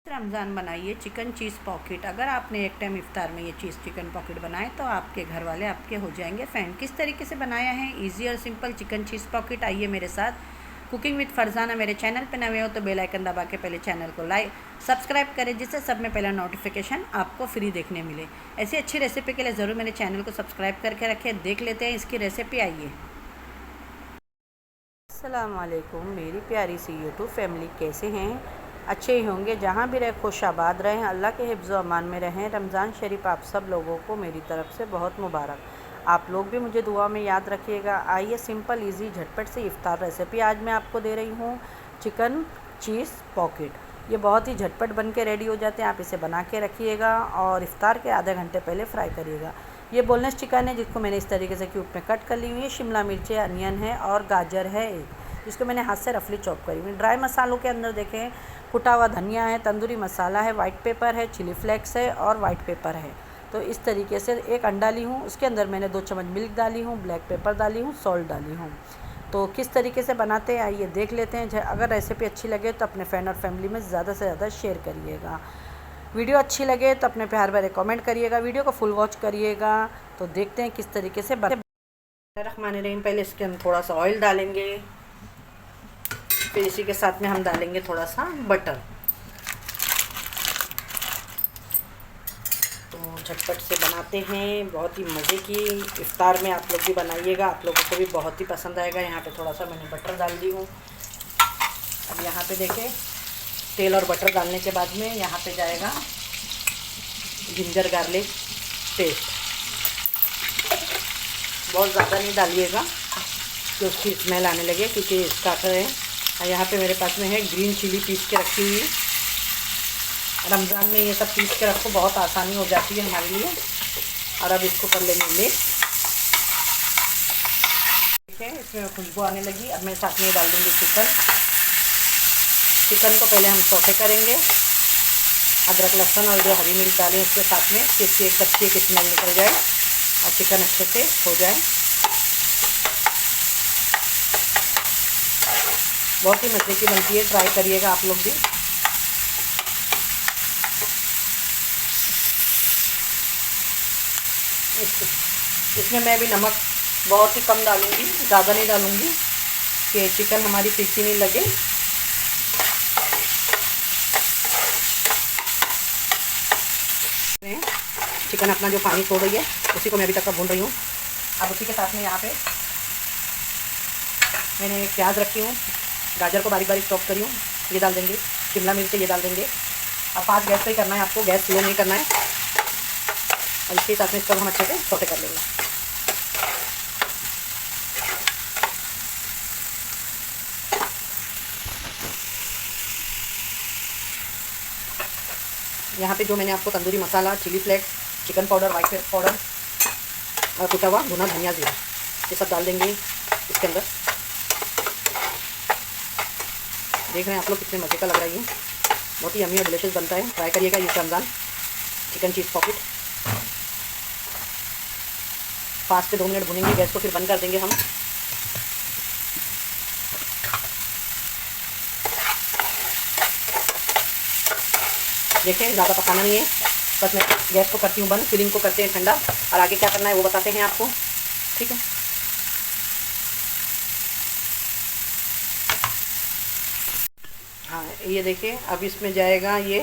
रमज़ान बनाइए चिकन चीज़ पॉकेट। अगर आपने एक टाइम इफ्तार में ये चीज़ चिकन पॉकेट बनाए तो आपके घर वाले आपके हो जाएंगे फ़ैन। किस तरीके से बनाया है इजी और सिंपल चिकन चीज़ पॉकेट, आइए मेरे साथ। कुकिंग विद फरजाना मेरे चैनल पे नए हो तो बेल आइकन दबा के पहले चैनल को सब्सक्राइब करें, जिससे सब में पहला नोटिफिकेशन आपको फ्री देखने मिले। ऐसी अच्छी रेसिपी के लिए ज़रूर मेरे चैनल को सब्सक्राइब करके रखें। देख लेते हैं इसकी रेसिपी, आइए। अस्सलाम वालेकुम मेरी प्यारी सी यूट्यूब फैमिली, कैसे हैं? अच्छे ही होंगे। जहाँ भी रहे खुश आबाद रहें, अल्लाह के हिफ्ज़ व अमान में रहें। रमज़ान शरीफ आप सब लोगों को मेरी तरफ़ से बहुत मुबारक। आप लोग भी मुझे दुआ में याद रखिएगा। आइए सिंपल इजी झटपट से इफ़्तार रेसिपी आज मैं आपको दे रही हूँ, चिकन चीज़ पॉकेट। ये बहुत ही झटपट बन के रेडी हो जाते हैं। आप इसे बना के रखिएगा और इफ़्तार के आधे घंटे पहले फ्राई करिएगा। ये बोनलेस चिकन है जिसको मैंने इस तरीके से क्यूब में कट कर ली हुई है। शिमला मिर्चें, अनियन है और गाजर है जिसको मैंने हाथ से रफली चॉप करी हुई। ड्राई मसालों के अंदर देखें, कुटा हुआ धनिया है, तंदूरी मसाला है, वाइट पेपर है, चिली फ्लेक्स है और वाइट पेपर है। तो इस तरीके से एक अंडा ली हूँ, उसके अंदर मैंने 2 चम्मच मिल्क डाली हूँ, ब्लैक पेपर डाली हूँ, सॉल्ट डाली हूँ। तो किस तरीके से बनाते हैं आइए देख लेते हैं। अगर रेसिपी अच्छी लगे तो अपने फ्रेंड और फैमिली में ज़्यादा से ज़्यादा शेयर करिएगा। वीडियो अच्छी लगे तो अपने प्यार भरे कमेंट करिएगा, वीडियो को फुल वॉच करिएगा। तो देखते हैं किस तरीके से रहमानिर्रहीम। पहले इसके अंदर थोड़ा सा ऑयल डालेंगे, फिर इसी के साथ में हम डालेंगे थोड़ा सा बटर। तो झटपट से बनाते हैं, बहुत ही मज़े की इफ़्तार में आप लोग भी बनाइएगा, आप लोगों को भी बहुत ही पसंद आएगा। यहाँ पे थोड़ा सा मैंने बटर डाल दी हूँ। अब यहाँ पे देखें, तेल और बटर डालने के बाद में यहाँ पे जाएगा जिंजर गार्लिक पेस्ट। बहुत ज़्यादा नहीं डालिएगा तो उसकी स्मेल आने लगे, क्योंकि इसका है। और यहाँ पे मेरे पास में है ग्रीन चिली पीस के रखी हुई। रमज़ान में ये सब पीस के रखो, बहुत आसानी हो जाती है हमारे लिए। और अब इसको कर लेंगे मिक्स। ठीक है, इसमें खुशबू आने लगी। अब मैं साथ में डाल दूँगी चिकन को पहले हम सौटे करेंगे। अदरक लहसुन और जो हरी मिर्च डालें उसके साथ में, जिसकी एक कच्ची की स्मेल निकल जाए और चिकन अच्छे से हो जाए। बहुत ही मज़े की बनती है, ट्राई करिएगा आप लोग भी। इसमें मैं भी नमक बहुत ही कम डालूँगी, ज़्यादा नहीं डालूँगी कि चिकन हमारी फीकी नहीं लगे। चिकन अपना जो पानी छोड़ रही है उसी को मैं अभी तक भून रही हूँ। अब उसी के साथ में यहाँ पे मैंने एक प्याज रखी हूँ, गाजर को बारीक बारीक चॉप करी हूँ, ये डाल देंगे। शिमला मिर्च ये डाल देंगे। अब फास्ट गैस पे ही करना है आपको, गैस स्लो नहीं करना है। और इसके साथ में इसको हम अच्छे से सौटे कर लेंगे। यहाँ पे जो मैंने आपको tandoori masala, chilli flakes, chicken powder, white pepper powder और कुटा हुआ भुना धनिया जीरा, ये सब डाल देंगे इसके अंदर। देख रहे हैं आप लोग कितने मज़े का लग रहा है ये। बहुत ही यम्मी और डिलीशियस बनता है, ट्राई करिएगा ये रमज़ान चिकन चीज़ पॉकेट। फास्ट पे 2 मिनट भुनेंगे, गैस को फिर बंद कर देंगे हम। देखें, ज़्यादा पकाना नहीं है, बस मैं गैस को करती हूँ बंद, फिलिंग को करते हैं ठंडा और आगे क्या करना है वो बताते हैं आपको। ठीक है, हाँ ये देखिए। अब इसमें जाएगा ये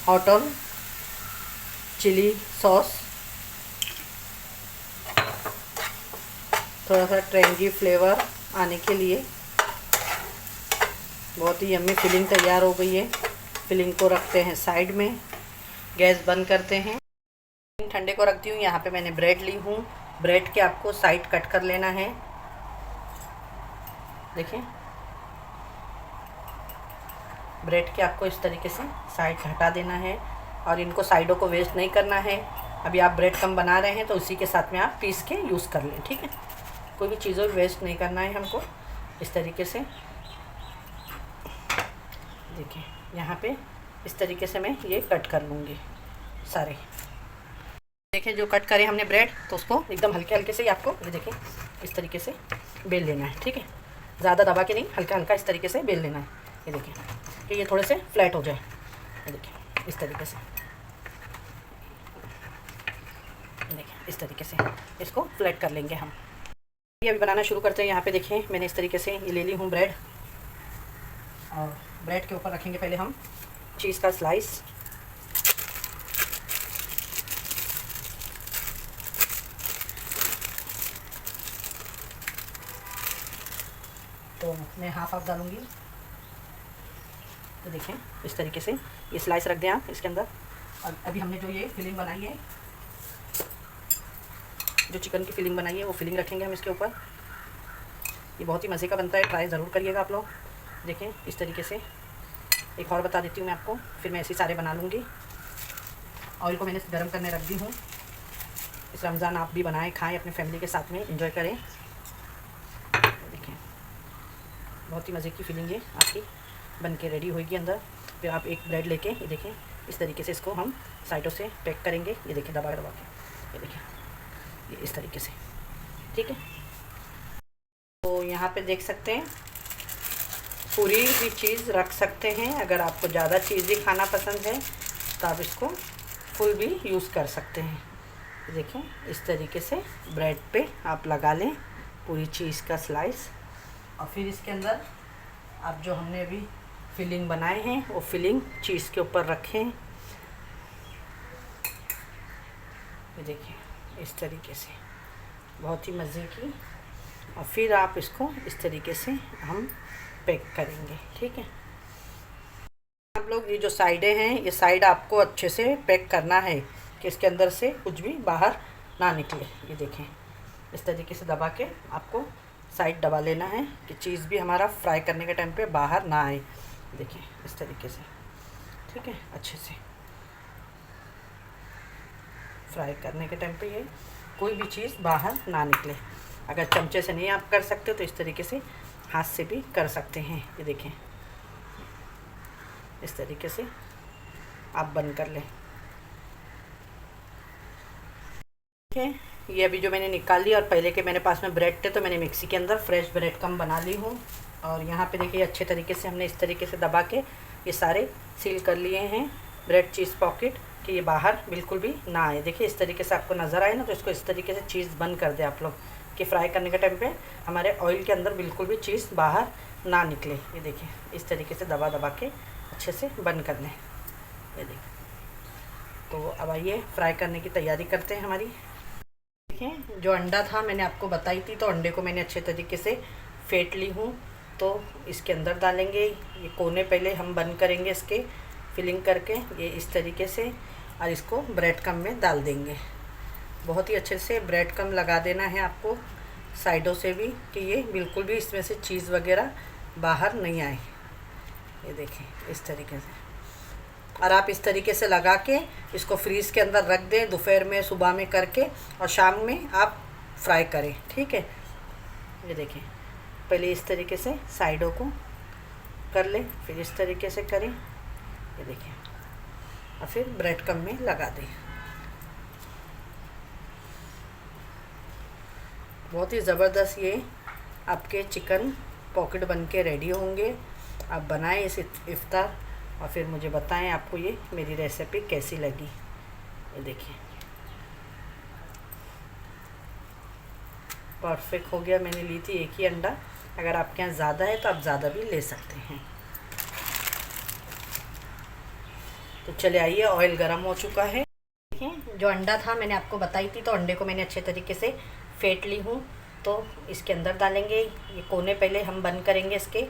हॉट ऑयल चिली सॉस, थोड़ा सा ट्रेंगी फ्लेवर आने के लिए। बहुत ही यम्मी फिलिंग तैयार हो गई है। फिलिंग को रखते हैं साइड में, गैस बंद करते हैं। ठंडे को रखती हूँ। यहाँ पे मैंने ब्रेड ली हूँ, ब्रेड के आपको साइड कट कर लेना है। देखिए, ब्रेड के आपको इस तरीके से साइड हटा देना है और इनको साइडों को वेस्ट नहीं करना है। अभी आप ब्रेड कम बना रहे हैं तो उसी के साथ में आप पीस के यूज़ कर लें। ठीक है, कोई भी चीज़ों वेस्ट नहीं करना है हमको। इस तरीके से देखिए, यहाँ पे इस तरीके से मैं ये कट कर लूँगी सारे। देखिए, जो कट करें हमने ब्रेड, तो उसको एकदम हल्के हल्के से ही आपको ये देखिए इस तरीके से बेल लेना है। ठीक है, ज़्यादा दबा के नहीं, हल्का हल्का इस तरीके से बेल लेना है। ये देखिए कि ये थोड़े से फ्लैट हो जाए। ये देखिए, इस तरीके से, देखिए इस तरीके से इसको फ्लैट कर लेंगे हम। ये अभी बनाना शुरू करते हैं। यहाँ पे देखें मैंने इस तरीके से ये ले ली हूँ ब्रेड, और ब्रेड के ऊपर रखेंगे पहले हम चीज़ का स्लाइस। तो मैं हाफ डालूँगी। तो देखें इस तरीके से ये स्लाइस रख दें आप इसके अंदर। और अभी हमने जो ये फिलिंग बनाई है, जो चिकन की फिलिंग बनाई है, वो फिलिंग रखेंगे हम इसके ऊपर। ये बहुत ही मज़े का बनता है, ट्राई ज़रूर करिएगा आप लोग। देखें इस तरीके से। एक और बता देती हूँ मैं आपको, फिर मैं ऐसे सारे बना लूँगी। ऑयल को मैंने गर्म करने रख दी हूँ। इस रमज़ान आप भी बनाएं, खाएं, अपने फैमिली के साथ में एंजॉय करें। देखें बहुत ही मज़े की फिलिंग है आपकी बन के रेडी होगी अंदर। फिर आप एक ब्रेड लेके ये देखें इस तरीके से इसको हम साइडों से पैक करेंगे। ये देखें दबा दबा के, ये देखें ये इस तरीके से, ठीक है। तो यहाँ पे देख सकते हैं पूरी भी चीज़ रख सकते हैं। अगर आपको ज़्यादा चीज़ी खाना पसंद है तो आप इसको फुल भी यूज़ कर सकते हैं। देखें इस तरीके से ब्रेड पे आप लगा लें पूरी चीज़ का स्लाइस, और फिर इसके अंदर आप जो हमने अभी फिलिंग बनाए हैं वो फिलिंग चीज़ के ऊपर रखें। ये देखिए इस तरीके से बहुत ही मज़े की। और फिर आप इसको इस तरीके से हम पैक करेंगे, ठीक है। आप लोग ये जो साइडें हैं, ये साइड आपको अच्छे से पैक करना है कि इसके अंदर से कुछ भी बाहर ना निकले। ये देखें इस तरीके से दबा के आपको साइड दबा लेना है कि चीज़ भी हमारा फ्राई करने के टाइम पे बाहर ना आए। देखिए इस तरीके से, ठीक है। अच्छे से फ्राई करने के टाइम पे ये कोई भी चीज़ बाहर ना निकले। अगर चमचे से नहीं आप कर सकते तो इस तरीके से हाथ से भी कर सकते हैं। ये देखें इस तरीके से आप बंद कर लें, ठीक है। ये अभी जो मैंने निकाल लिया, और पहले के मेरे पास में ब्रेड थे तो मैंने मिक्सी के अंदर फ्रेश ब्रेड कम बना ली हूँ। और यहाँ पे देखिए अच्छे तरीके से हमने इस तरीके से दबा के ये सारे सील कर लिए हैं ब्रेड चीज़ पॉकेट, कि ये बाहर बिल्कुल भी ना आए। देखिए इस तरीके से आपको नज़र आए ना, तो इसको इस तरीके से चीज़ बंद कर दे आप लोग कि फ्राई करने के टाइम पे हमारे ऑयल के अंदर बिल्कुल भी चीज़ बाहर ना निकले। ये देखिए इस तरीके से दबा दबा के अच्छे से बंद कर लें। ये देखिए, तो अब आइए फ्राई करने की तैयारी करते हैं हमारी। देखिए जो अंडा था मैंने आपको बताई थी, तो अंडे को मैंने अच्छे तरीके से फेंट ली हूँ। तो इसके अंदर डालेंगे, ये कोने पहले हम बंद करेंगे इसके फिलिंग करके, ये इस तरीके से, और इसको ब्रेड कम में डाल देंगे। बहुत ही अच्छे से ब्रेड कम लगा देना है आपको साइडों से भी, कि ये बिल्कुल भी इसमें से चीज़ वगैरह बाहर नहीं आए। ये देखें इस तरीके से, और आप इस तरीके से लगा के इसको फ्रीज़ के अंदर रख दें दोपहर में, सुबह में करके, और शाम में आप फ्राई करें, ठीक है। ये देखें पहले इस तरीके से साइडों को कर लें, फिर इस तरीके से करें। ये देखें, और फिर ब्रेड कम में लगा दें। बहुत ही ज़बरदस्त ये आपके चिकन पॉकेट बन के रेडी होंगे। आप बनाएं इस इफ्तार, और फिर मुझे बताएं आपको ये मेरी रेसिपी कैसी लगी। ये देखिए परफेक्ट हो गया। मैंने ली थी एक ही अंडा, अगर आपके यहाँ ज़्यादा है तो आप ज़्यादा भी ले सकते हैं। तो चले आइए, ऑयल गर्म हो चुका है। देखिए जो अंडा था मैंने आपको बताई थी, तो अंडे को मैंने अच्छे तरीके से फेंट ली हूँ। तो इसके अंदर डालेंगे, ये कोने पहले हम बंद करेंगे इसके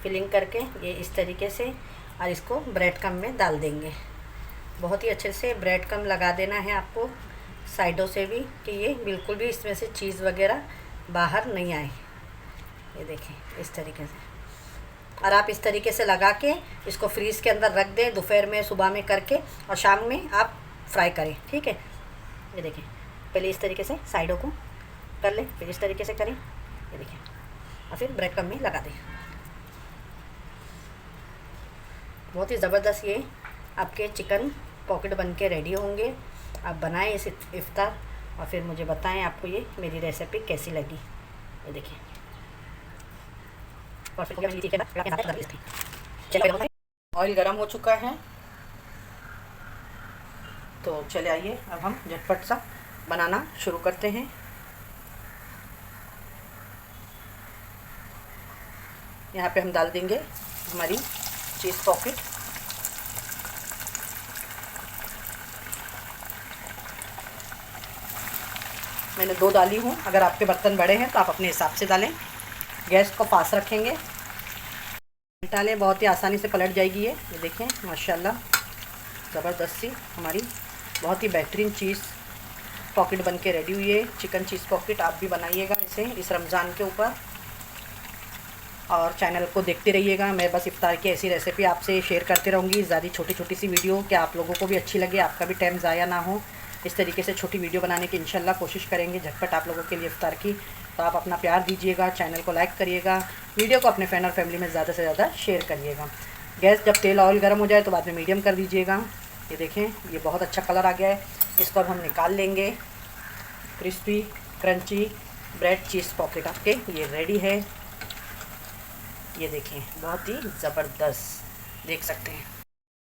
फिलिंग करके, ये इस तरीके से, और इसको ब्रेड कम में डाल देंगे। बहुत ही अच्छे से ब्रेड कम लगा देना है आपको साइडों से भी, कि ये बिल्कुल भी इसमें से चीज़ वगैरह बाहर नहीं आए। ये देखें इस तरीके से, और आप इस तरीके से लगा के इसको फ्रीज़ के अंदर रख दें दोपहर में, सुबह में करके, और शाम में आप फ्राई करें, ठीक है। ये देखें पहले इस तरीके से साइडों को कर लें, फिर इस तरीके से करें। ये देखें, और फिर ब्रेड कम में लगा दें। बहुत ही ज़बरदस्त ये आपके चिकन पॉकेट बन के रेडी होंगे। आप बनाएं इस इफ्तार, और फिर मुझे बताएं आपको ये मेरी रेसिपी कैसी लगी। ये देखिए ऑयल गर्म हो चुका है, तो चले आइए अब हम झटपट सा बनाना शुरू करते हैं। यहाँ पे हम डाल देंगे हमारी चीज़ पॉकेट। मैंने 2 डाली हूँ, अगर आपके बर्तन बड़े हैं तो आप अपने हिसाब से डालें। गैस को पास रखेंगे, डालें, बहुत ही आसानी से पलट जाएगी ये देखें माशाल्लाह ज़बरदस्त सी हमारी बहुत ही बेहतरीन चीज़ पॉकेट बन के रेडी हुई है। चिकन चीज़ पॉकेट आप भी बनाइएगा इसे इस रमज़ान के ऊपर, और चैनल को देखते रहिएगा। मैं बस इफ्तार की ऐसी रेसिपी आपसे शेयर करते रहूँगी, ज़्यादा छोटी छोटी सी वीडियो, कि आप लोगों को भी अच्छी लगे, आपका भी टाइम ज़ाया ना हो। इस तरीके से छोटी वीडियो बनाने की इंशाल्लाह कोशिश करेंगे झटपट आप लोगों के लिए इफ्तार की। तो आप अपना प्यार दीजिएगा, चैनल को लाइक करिएगा, वीडियो को अपने फ्रेंड और फैमिली में ज़्यादा से ज़्यादा शेयर करिएगा। गैस जब तेल ऑयल गर्म हो जाए तो बाद में मीडियम कर दीजिएगा। ये देखें ये बहुत अच्छा कलर आ गया है। इसको अब हम निकाल लेंगे। क्रिस्पी क्रंची ब्रेड चीज़ पॉकेट आपके ये रेडी है। ये देखें बहुत ही ज़बरदस्त, देख सकते हैं।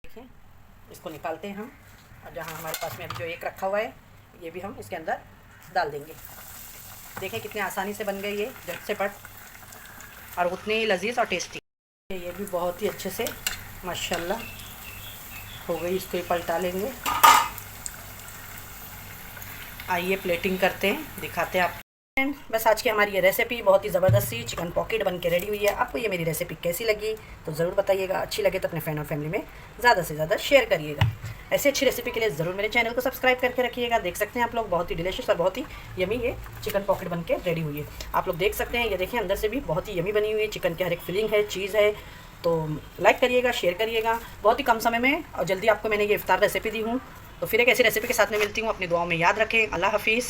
देखें इसको निकालते हैं हम, और जहाँ हमारे पास में अभी जो एक रखा हुआ है ये भी हम इसके अंदर डाल देंगे। देखें कितने आसानी से बन गई ये झट से पट, और उतने ही लजीज और टेस्टी। ये भी बहुत ही अच्छे से माशाल्लाह हो गई। इसको ही पलटा लेंगे। आइए प्लेटिंग करते हैं, दिखाते हैं आप। बस आज की हमारी ये रेसिपी बहुत ही ज़बरदस्त सी चिकन पॉकेट बन के रेडी हुई है। आपको ये मेरी रेसिपी कैसी लगी तो ज़रूर बताइएगा। अच्छी लगे तो अपने फ्रेंड और फैमिली में ज़्यादा से ज़्यादा शेयर करिएगा। ऐसी अच्छी रेसिपी के लिए ज़रूर मेरे चैनल को सब्सक्राइब करके रखिएगा। देख सकते हैं आप लोग बहुत ही डिलीशियस और बहुत ही यमी ये चिकन पॉकेट बन के रेडी हुई है। आप लोग देख सकते हैं, ये देखिए अंदर से भी बहुत ही यमी बनी हुई है। चिकन की हर एक फिलिंग है, चीज़ है। तो लाइक करिएगा, शेयर करिएगा। बहुत ही कम समय में और जल्दी आपको मैंने ये इफ्तार रेसिपी दी हूँ। तो फिर एक ऐसी रेसिपी के साथ में मिलती हूँ। अपनी दुआओं में याद रखें। अल्लाह हाफिज़।